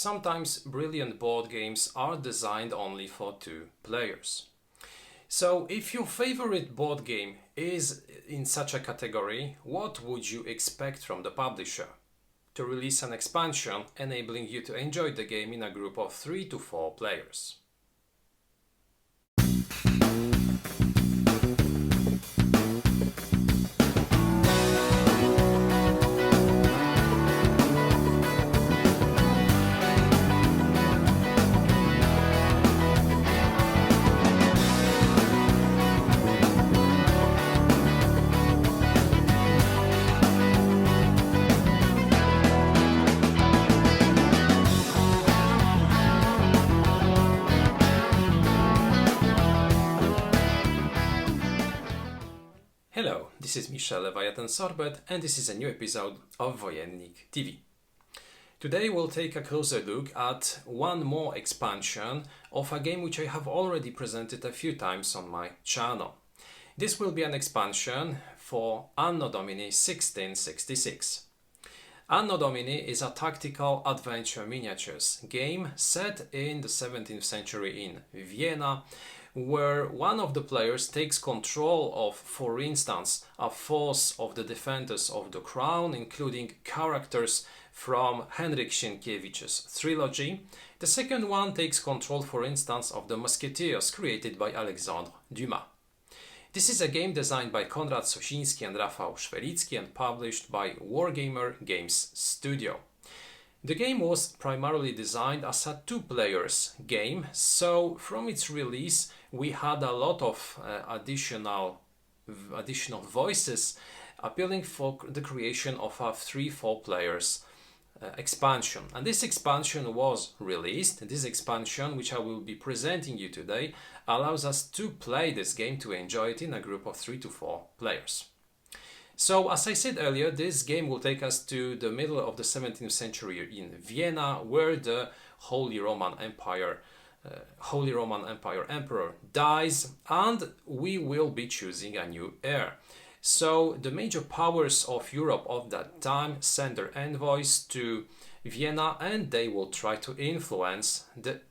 Sometimes brilliant board games are designed only for 2 players. So if your favorite board game is in such a category, what would you expect from the publisher? To release an expansion enabling you to enjoy the game in a group of 3 to 4 players. Hello, this is Michel Leviathan Sorbet and this is a new episode of Wojennik TV. Today we'll take a closer look at one more expansion of a game which I have already presented a few times on my channel. This will be an expansion for Anno Domini 1666. Anno Domini is a tactical adventure miniatures game set in the 17th century in Vienna, where one of the players takes control of, for instance, a force of the defenders of the crown, including characters from Henryk Sienkiewicz's trilogy. The second one takes control, for instance, of the musketeers created by Alexandre Dumas. This is a game designed by Konrad Sosiński and Rafał Szwelicki and published by Wargamer Games Studio. The game was primarily designed as a 2-players game, so from its release we had a lot of additional voices appealing for the creation of a 3-4 players expansion. And this expansion was released. This expansion, which I will be presenting you today, allows us to play this game, to enjoy it in a group of 3 to 4 players. So, as I said earlier, this game will take us to the middle of the 17th century in Vienna, where the Holy Roman Empire emperor dies, and we will be choosing a new heir. So, the major powers of Europe of that time send their envoys to Vienna, and they will try to influence the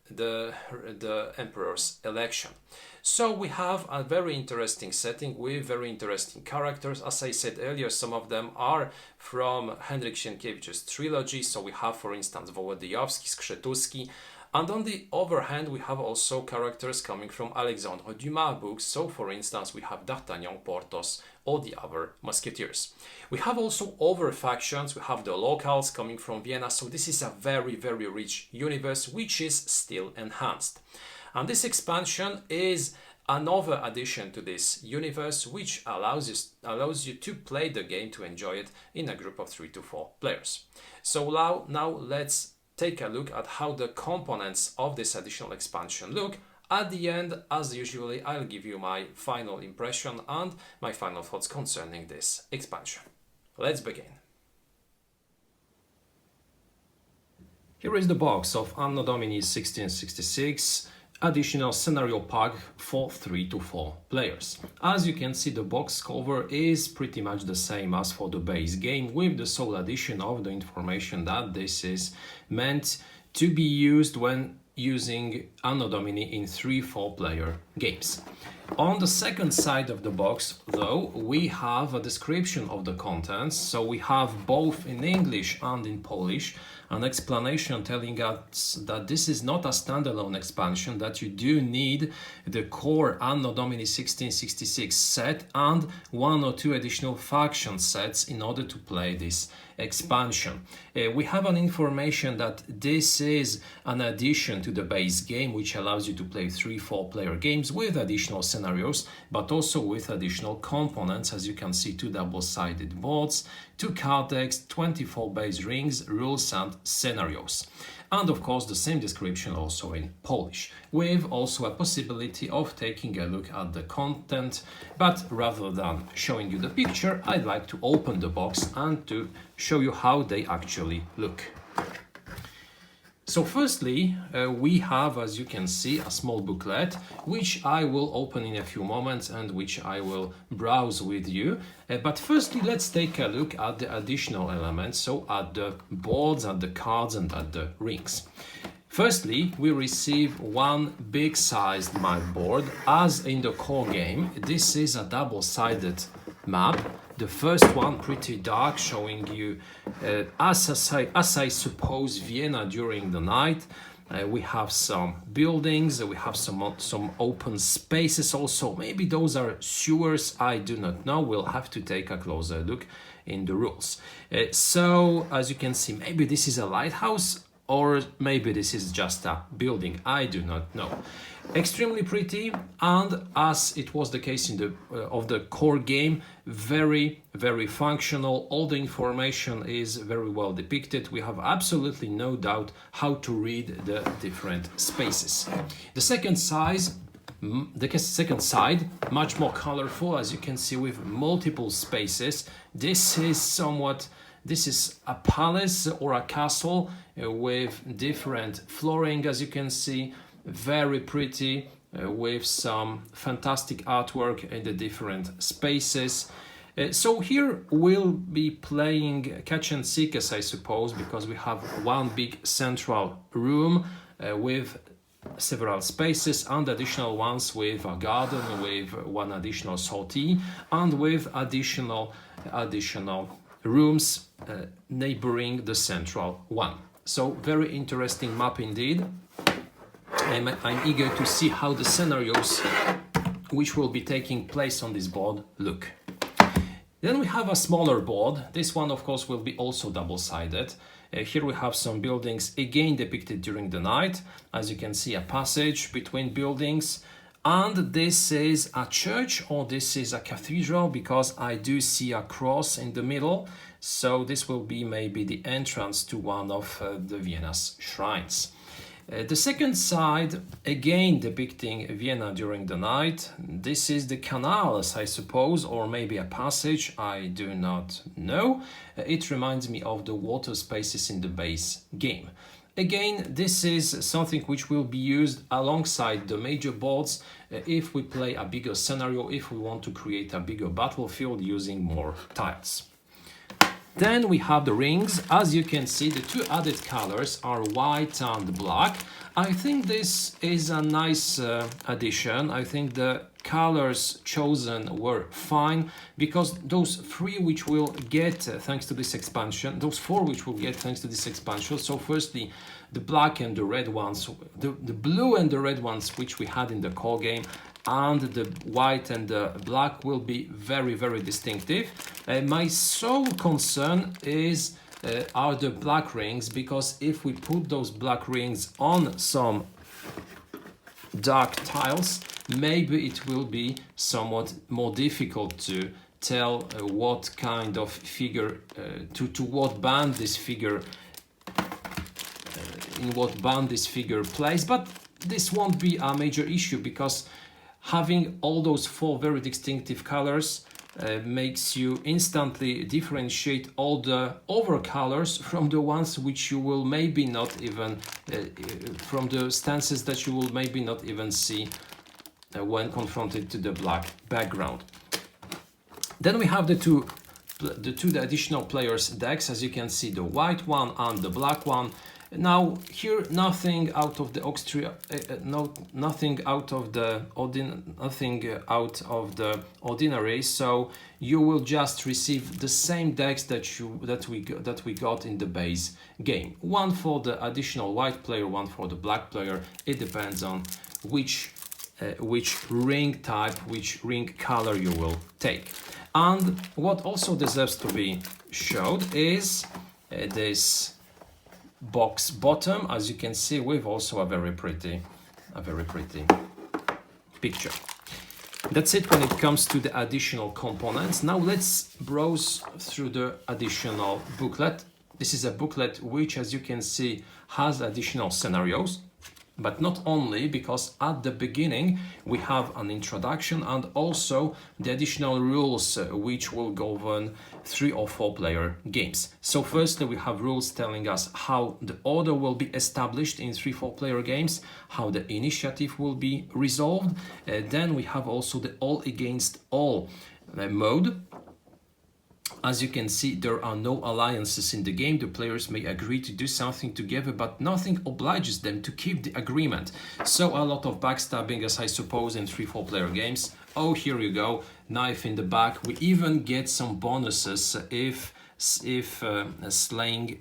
emperor's election. So we have a very interesting setting with very interesting characters. As I said earlier, some of them are from Henryk Sienkiewicz's trilogy. So we have, for instance, Wołodyjowski, Skrzetuski. And on the other hand, we have also characters coming from Alexandre Dumas books. So, for instance, we have D'Artagnan, Porthos, or the other musketeers. We have also other factions. We have the locals coming from Vienna. So this is a very, very rich universe, which is still enhanced. And this expansion is another addition to this universe, which allows you to play the game, to enjoy it in a group of 3 to 4 players. So now let's take a look at how the components of this additional expansion look. At the end, as usually, I'll give you my final impression and my final thoughts concerning this expansion. Let's begin. Here is the box of Anno Domini 1666. Additional scenario pack for 3 to 4 players. As you can see, the box cover is pretty much the same as for the base game, with the sole addition of the information that this is meant to be used when using Anno Domini in 3-4 player games. On the second side of the box, though, we have a description of the contents, so we have both in English and in Polish an explanation telling us that this is not a standalone expansion, that you do need the core Anno Domini 1666 set and 1 or 2 additional faction sets in order to play this expansion. We have an information that this is an addition to the base game, which allows you to play 3-4 player games with additional scenarios, but also with additional components. As you can see, 2 double-sided boards, 2 card decks, 24 base rings, rules and scenarios. And of course the same description also in Polish, with also a possibility of taking a look at the content, but rather than showing you the picture, I'd like to open the box and to show you how they actually look. So So firstly, we have, as you can see, a small booklet, which I will open in a few moments and which I will browse with you. But firstly, let's take a look at the additional elements, so at the boards, at the cards and at the rings. Firstly, we receive one big-sized map board. As in the core game, this is a double-sided map. The first one pretty dark, showing you, as I suppose, Vienna during the night. We have some buildings, we have some open spaces also. Maybe those are sewers, I do not know. We'll have to take a closer look in the rules. So, as you can see, maybe this is a lighthouse, or maybe this is just a building, I do not know. Extremely pretty, and as it was the case in the of the core game, very functional. All the information is very well depicted. We have absolutely no doubt how to read the different spaces. The second side, much more colorful, as you can see, with multiple spaces. This is a palace or a castle with different flooring, as you can see. Very pretty, with some fantastic artwork in the different spaces. So here we'll be playing catch and seek, as I suppose, because we have one big central room with several spaces and additional ones with a garden, with one additional sortie, and with additional rooms neighboring the central one. So very interesting map indeed. I'm eager to see how the scenarios which will be taking place on this board look. Then we have a smaller board. This one, of course, will be also double-sided. Here we have some buildings again depicted during the night. As you can see, a passage between buildings. And this is a church, or this is a cathedral, because I do see a cross in the middle. So this will be maybe the entrance to one of the Vienna's shrines. The second side, again depicting Vienna during the night. This is the canal, as I suppose, or maybe a passage, I do not know. It reminds me of the water spaces in the base game. Again, this is something which will be used alongside the major boards if we play a bigger scenario, if we want to create a bigger battlefield using more tiles. Then we have the rings. As you can see, the two added colors are white and black. I think this is a nice addition. I think the colors chosen were fine, because those three which we'll get thanks to this expansion, those four which we'll get thanks to this expansion. So firstly, the black and the red ones, the blue and the red ones which we had in the core game, and the white and the black will be very distinctive. My sole concern is are the black rings, because if we put those black rings on some dark tiles, maybe it will be somewhat more difficult to tell what kind of figure, to what band this figure, in what band this figure plays. But this won't be a major issue, because having all those four very distinctive colors makes you instantly differentiate all the other colors from the ones which you will maybe not even, from the stances that you will maybe not even see when confronted to the black background. Then we have the two additional players' decks, as you can see, the white one and the black one. Now here, nothing out of the ordinary. So you will just receive the same decks that we got in the base game. One for the additional white player, one for the black player. It depends on which ring type, which ring color you will take. And what also deserves to be showed is this box bottom, as you can see, with also a very pretty picture. That's it when it comes to the additional components. Now let's browse through the additional booklet. This is a booklet which, as you can see, has additional scenarios. But not only, because at the beginning we have an introduction and also the additional rules which will govern 3 or 4 player games. So firstly we have rules telling us how the order will be established in 3-4 player games, how the initiative will be resolved. Then we have also the all against all mode. As you can see, there are no alliances in the game. The players may agree to do something together, but nothing obliges them to keep the agreement. So a lot of backstabbing, as I suppose, in 3-4 player games. Oh, here you go, knife in the back. We even get some bonuses if slaying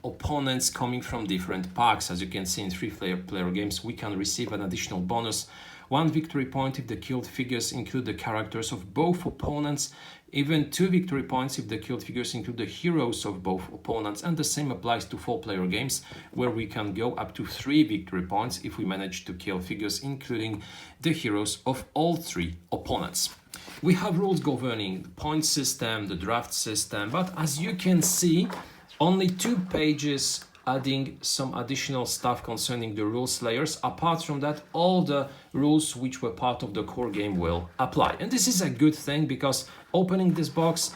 opponents coming from different packs. As you can see in 3-player games, we can receive an additional bonus. 1 victory point if the killed figures include the characters of both opponents, even 2 victory points if the killed figures include the heroes of both opponents, and the same applies to 4-player games, where we can go up to 3 victory points if we manage to kill figures including the heroes of all 3 opponents. We have rules governing the point system, the draft system, but as you can see, only 2 pages adding some additional stuff concerning the rules layers. Apart from that, all the rules which were part of the core game will apply. And this is a good thing, because opening this box,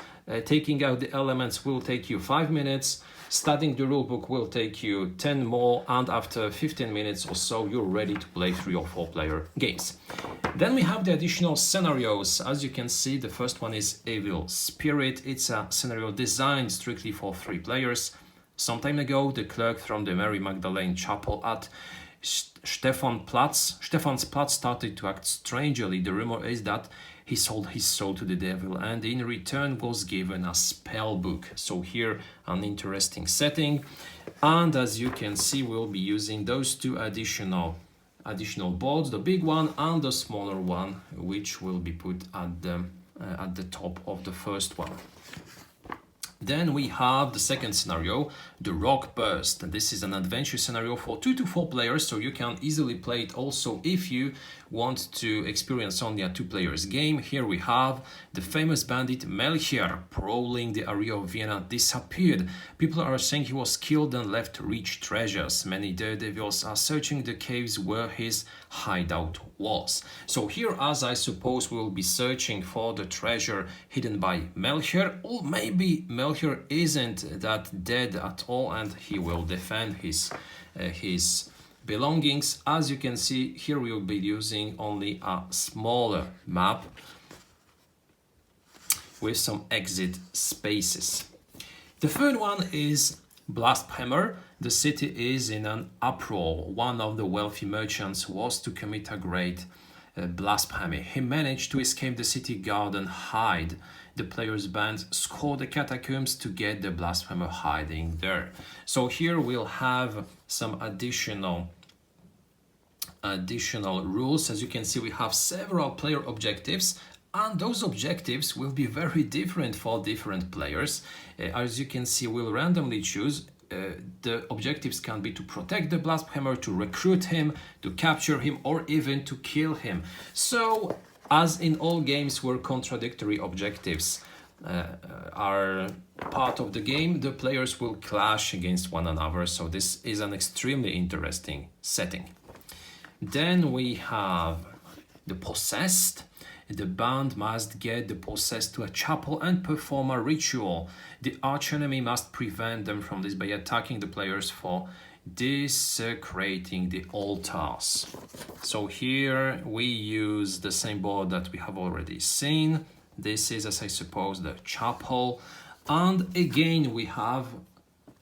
taking out the elements will take you 5 minutes, studying the rulebook will take you 10 more, and after 15 minutes or so you're ready to play 3 or 4 player games. Then we have the additional scenarios. As you can see, the first one is Evil Spirit. It's a scenario designed strictly for 3 players. Some time ago, the clerk from the Mary Magdalene Chapel at Stephansplatz started to act strangely. The rumor is that he sold his soul to the devil and in return was given a spell book. So here an interesting setting, and as you can see, we'll be using those 2 additional boards, the big one and the smaller one, which will be put at the top of the first one. Then we have the second scenario, the Rock Burst. This is an adventure scenario for 2 to 4 players, so you can easily play it also if you want to experience only a 2 players game. Here we have the famous bandit Melchior prowling the area of Vienna disappeared. People are saying he was killed and left rich treasures. Many daredevils are searching the caves where his hideout was. So here, as I suppose, we'll be searching for the treasure hidden by Melchior, or maybe Melchior isn't that dead at all and he will defend his belongings. As you can see, here we will be using only a smaller map with some exit spaces. The third one is Blasphemous. The city is in an uproar. One of the wealthy merchants was to commit a great blasphemy. He managed to escape the city guard and hide. The player's band scored the catacombs to get the blasphemer hiding there. So here we'll have some additional rules. As you can see, we have several player objectives, and those objectives will be very different for different players. As you can see, we'll randomly choose. The objectives can be to protect the blasphemer, to recruit him, to capture him, or even to kill him. So, as in all games where contradictory objectives are part of the game, the players will clash against one another. So this is an extremely interesting setting. Then we have the Possessed. The band must get the possessed to a chapel and perform a ritual. The archenemy must prevent them from this by attacking the players for desecrating the altars. So here we use the same board that we have already seen. This is, as I suppose, the chapel. And again, we have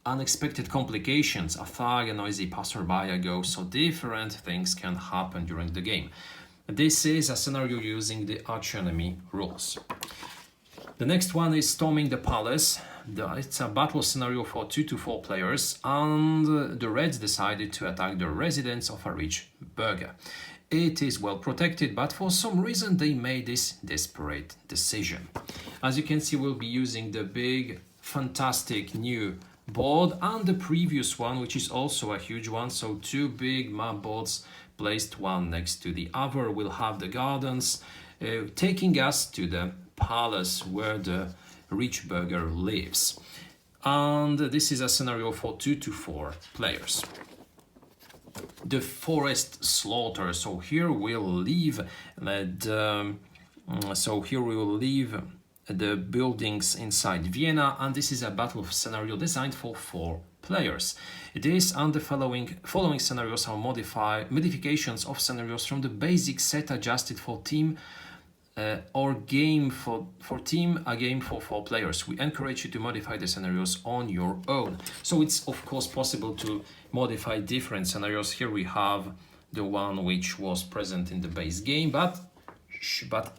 unexpected complications. A thug, a noisy passerby, a ghost, so different things can happen during the game. This is a scenario using the archenemy rules. The next one is Storming the Palace. It's a battle scenario for 2 to 4 players, and the Reds decided to attack the residence of a rich burgher. It is well protected, but for some reason they made this desperate decision. As you can see, we'll be using the big, fantastic new board and the previous one, which is also a huge one. So 2 big map boards placed one next to the other. We'll have the gardens taking us to the palace where the rich burgher lives. And this is a scenario for 2 to 4 players. the forest slaughter. So here we'll leave the buildings inside Vienna, and this is a battle scenario designed for 4 players. This and the following scenarios are modifications of scenarios from the basic set adjusted for team or game for team, a game for 4 players. We encourage you to modify the scenarios on your own. So it's of course possible to modify different scenarios. Here we have the one which was present in the base game, but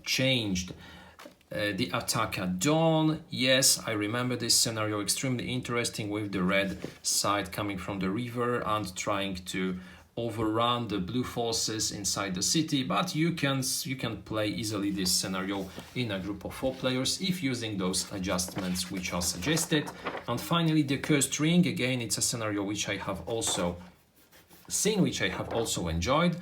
changed. The attack at dawn. Yes, I remember this scenario, extremely interesting, with the red side coming from the river and trying to overrun the blue forces inside the city. But you can play easily this scenario in a group of 4 players if using those adjustments which are suggested. And finally, the cursed ring. Again, it's a scenario which I have also seen, which I have also enjoyed.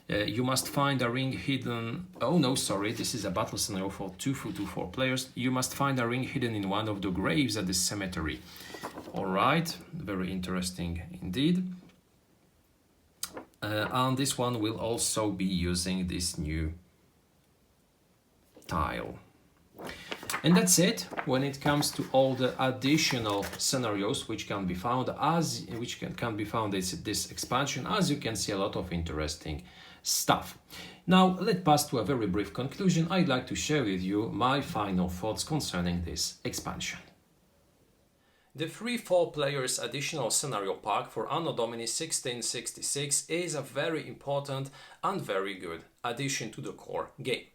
You must find a ring hidden. Oh no, sorry, this is a battle scenario for 2 to 4 players. You must find a ring hidden in one of the graves at the cemetery. All right, very interesting indeed. And this one will also be using this new tile. And that's it when it comes to all the additional scenarios which can be found in this expansion. As you can see, a lot of interesting stuff. Now let's pass to a very brief conclusion. I'd like to share with you my final thoughts concerning this expansion. The 3-4 players additional scenario pack for Anno Domini 1666 is a very important and very good addition to the core game.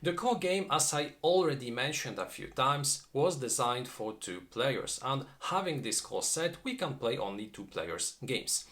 The core game, as I already mentioned a few times, was designed for 2 players, and having this core set we can play only 2 players games.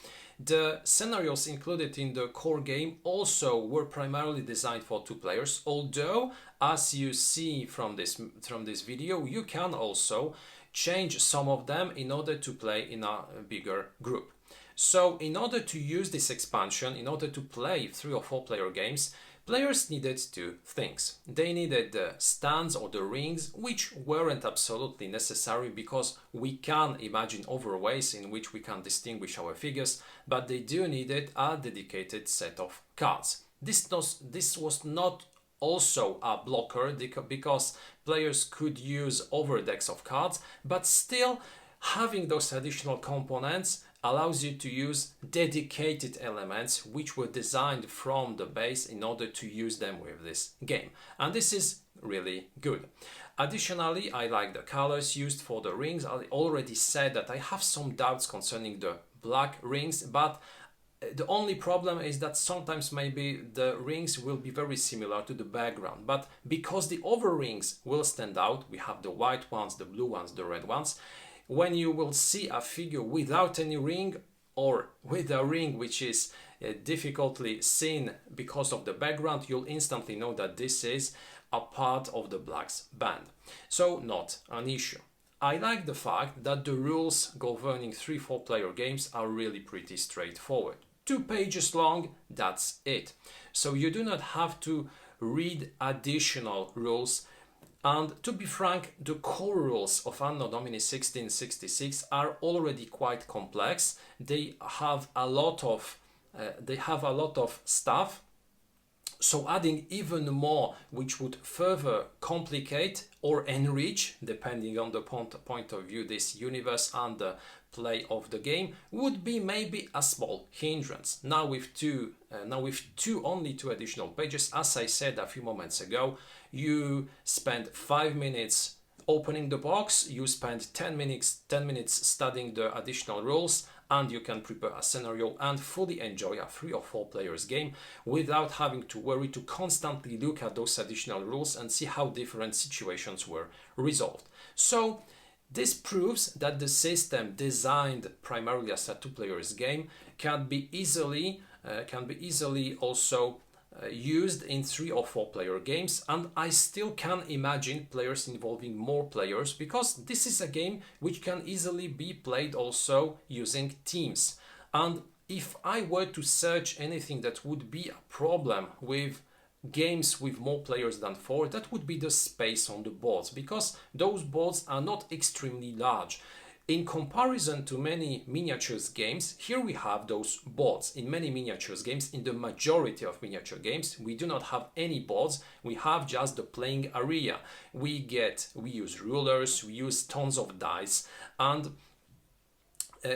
The scenarios included in the core game also were primarily designed for 2 players, although as you see from this video, you can also change some of them in order to play in a bigger group. So in order to use this expansion, in order to play 3 or 4 player games, players needed 2 things. They needed the stands or the rings, which weren't absolutely necessary because we can imagine other ways in which we can distinguish our figures, but they do needed a dedicated set of cards. This was not also a blocker because players could use other decks of cards, but still having those additional components allows you to use dedicated elements which were designed from the base in order to use them with this game. And this is really good. Additionally, I like the colors used for the rings. I already said that I have some doubts concerning the black rings, but the only problem is that sometimes maybe the rings will be very similar to the background, but because the other rings will stand out, we have the white ones, the blue ones, the red ones. When you will see a figure without any ring or with a ring which is difficultly seen because of the background, you'll instantly know that this is a part of the blacks band. So not an issue. I like the fact that the rules governing 3-4 player games are really pretty straightforward. 2 pages long, that's it. So you do not have to read additional rules. And to be frank, the core rules of Anno Domini 1666 are already quite complex. They have a lot of stuff. So adding even more, which would further complicate or enrich, depending on the point of view, this universe and the play of the game, would be maybe a small hindrance. Now with only two additional pages, as I said a few moments ago, you spend 5 minutes opening the box, you spend 10 minutes studying the additional rules, and you can prepare a scenario and fully enjoy a 3 or 4 players game without having to worry to constantly look at those additional rules and see how different situations were resolved. So this proves that the system designed primarily as a 2 players game can be easily also used in 3 or 4 player games, and I still can imagine players involving more players because this is a game which can easily be played also using teams. And if I were to search anything that would be a problem with games with more players than 4, that would be the space on the boards, because those boards are not extremely large. In comparison to many miniatures games, here we have those boards. In many miniatures games, in the majority of miniature games, we do not have any boards. We have just the playing area. We use rulers, we use tons of dice, and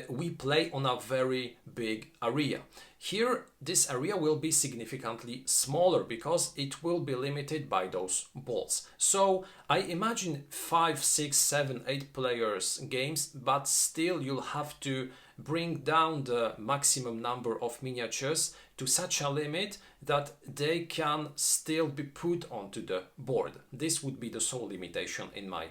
we play on a very big area. Here, this area will be significantly smaller because it will be limited by those balls. So I imagine 5, 6, 7, 8 players games, but still you'll have to bring down the maximum number of miniatures to such a limit that they can still be put onto the board. This would be the sole limitation in my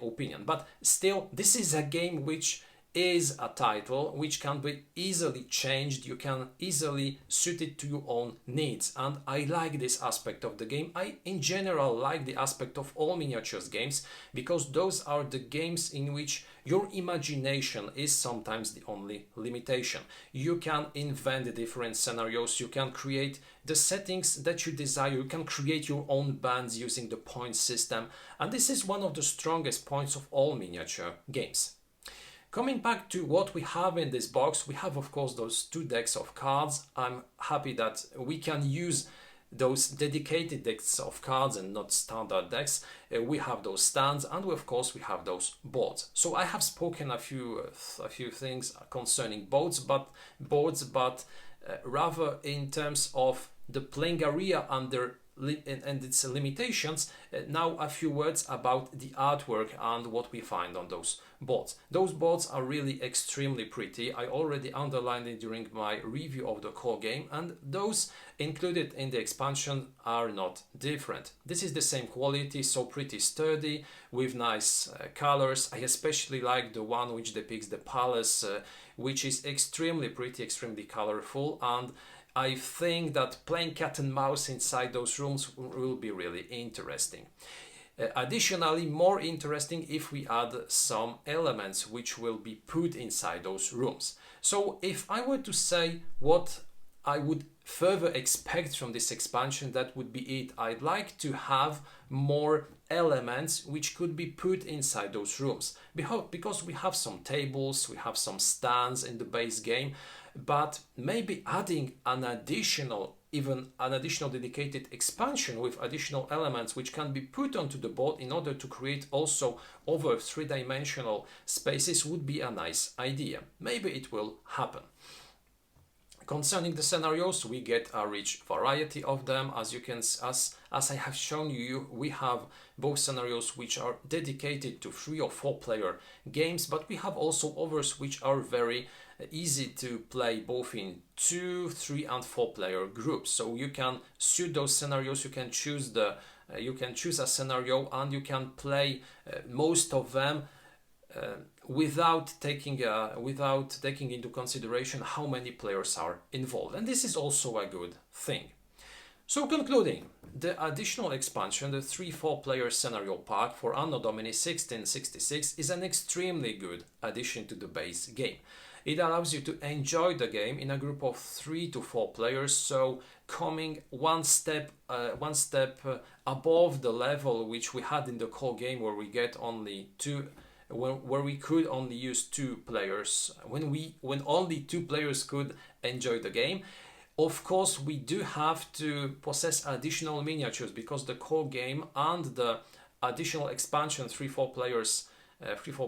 opinion. But still, this is a game which is a title which can be easily changed. You can easily suit it to your own needs, and I like this aspect of the game. I in general like the aspect of all miniatures games because those are the games in which your imagination is sometimes the only limitation. You can invent different scenarios, you can create the settings that you desire, you can create your own bands using the point system, and this is one of the strongest points of all miniature games. Coming back to what we have in this box, we have of course those 2 decks of cards. I'm happy that we can use those dedicated decks of cards and not standard decks. We have those stands, and of course we have those boards. So I have spoken a few things concerning boards, but rather in terms of the playing area and its limitations. Now a few words about the artwork and what we find on those boards. Those boards are really extremely pretty. I already underlined it during my review of the core game, and those included in the expansion are not different. This is the same quality, so pretty sturdy with nice colors. I especially like the one which depicts the palace, which is extremely pretty, extremely colorful, and I think that playing cat and mouse inside those rooms will be really interesting. Additionally, more interesting if we add some elements which will be put inside those rooms. So if I were to say what I would further expect from this expansion, that would be it. I'd like to have more elements which could be put inside those rooms, because we have some tables, we have some stands in the base game, but maybe adding an additional dedicated expansion with additional elements which can be put onto the board in order to create also over 3-dimensional spaces would be a nice idea. Maybe it will happen. Concerning the scenarios, we get a rich variety of them. As I have shown you, we have both scenarios which are dedicated to 3 or 4 player games, but we have also others which are very easy to play both in 2, 3 and 4 player groups. So you can suit those scenarios, you can choose a scenario and you can play most of them without taking into consideration how many players are involved, and this is also a good thing. So concluding, the additional expansion, the 3-4 player scenario pack for Anno Domini 1666 is an extremely good addition to the base game. It allows you to enjoy the game in a group of 3 to 4 players, so coming one step above the level which we had in the core game, where we get only 2. Where we could only use 2 players, when only 2 players could enjoy the game. Of course, we do have to possess additional miniatures because the core game and the additional expansion 3-4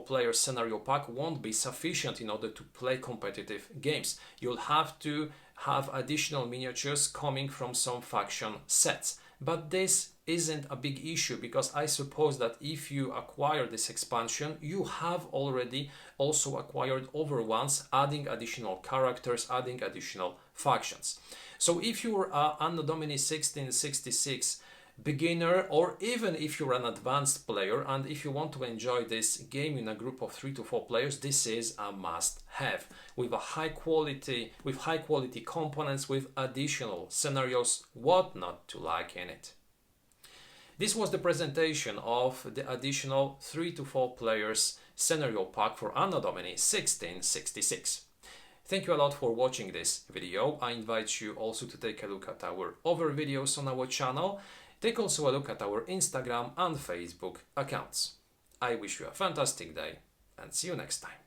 player scenario pack won't be sufficient in order to play competitive games. You'll have to have additional miniatures coming from some faction sets. But this isn't a big issue, because I suppose that if you acquire this expansion, you have already also acquired other ones, adding additional characters, adding additional factions. So if you're an Anno Domini 1666 beginner, or even if you're an advanced player and if you want to enjoy this game in a group of 3 to 4 players, this is a must-have with high quality components, with additional scenarios. What not to like in it? This was the presentation of the additional 3 to 4 players scenario pack for Anno Domini 1666. Thank you a lot for watching this video. I invite you also to take a look at our other videos on our channel. Take also a look at our Instagram and Facebook accounts. I wish you a fantastic day, and see you next time.